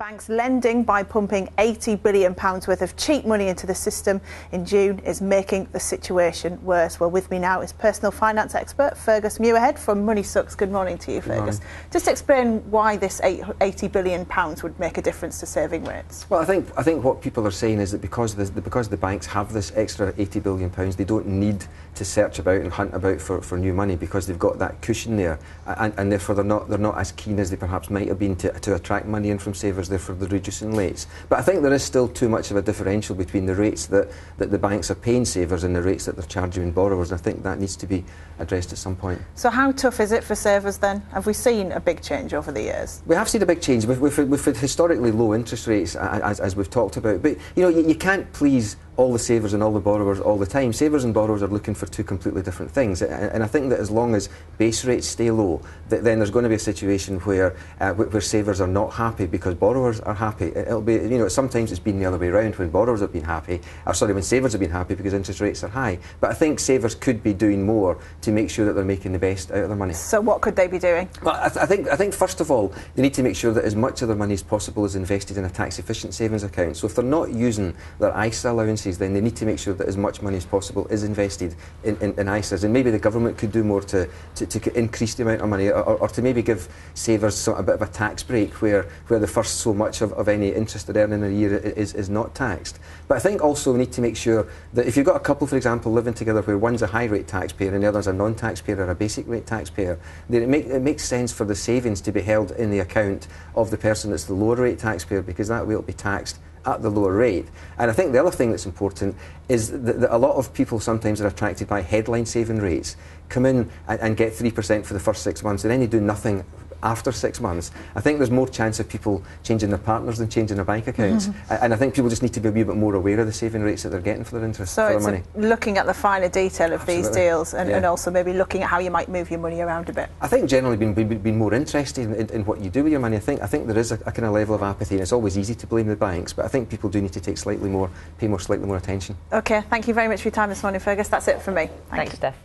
Banks lending by pumping £80 billion worth of cheap money into the system in June is making the situation worse. Well, with me now is personal finance expert Fergus Muirhead from Money Sucks. Good morning to you, Fergus. Just explain why this £80 billion would make a difference to saving rates. Well, I think what people are saying is that because the banks have this extra £80 billion, they don't need to search about and hunt about for new money because they've got that cushion there, and therefore they're not as keen as they perhaps might have been to attract money in from savers. Therefore, they're reducing rates. But I think there is still too much of a differential between the rates that the banks are paying savers and the rates that they're charging borrowers. And I think that needs to be addressed at some point. So how tough is it for savers then? Have we seen a big change over the years? We have seen a big change. We've had historically low interest rates, as we've talked about. But you can't please all the savers and all the borrowers all the time. Savers and borrowers are looking for two completely different things, and I think that as long as base rates stay low, then there's going to be a situation where savers are not happy because borrowers are happy. It'll be, sometimes it's been the other way around when borrowers have been happy, when savers have been happy because interest rates are high. But I think savers could be doing more to make sure that they're making the best out of their money. So what could they be doing? Well, I think first of all, they need to make sure that as much of their money as possible is invested in a tax-efficient savings account. So if they're not using their ISA allowance, then they need to make sure that as much money as possible is invested in ISAs, and maybe the government could do more to increase the amount of money, or to maybe give savers a bit of a tax break where the first so much of any interest they're earning in a year is not taxed. But I think also we need to make sure that if you've got a couple, for example, living together where one's a high rate taxpayer and the other's a non-taxpayer or a basic rate taxpayer, then it makes sense for the savings to be held in the account of the person that's the lower rate taxpayer, because that way it'll be taxed at the lower rate. And I think the other thing that's important is that a lot of people sometimes are attracted by headline saving rates, come in and get 3% for the first 6 months, and then they do nothing after 6 months. I think there's more chance of people changing their partners than changing their bank accounts. And I think people just need to be a wee bit more aware of the saving rates that they're getting for their interest, for their money. So it's looking at the finer detail of these deals and also maybe looking at how you might move your money around a bit. I think generally being more interested in what you do with your money. I think there is a kind of level of apathy, and it's always easy to blame the banks, but I think people do need to take slightly more attention. OK, thank you very much for your time this morning, Fergus. That's it from me. Thanks, Steph.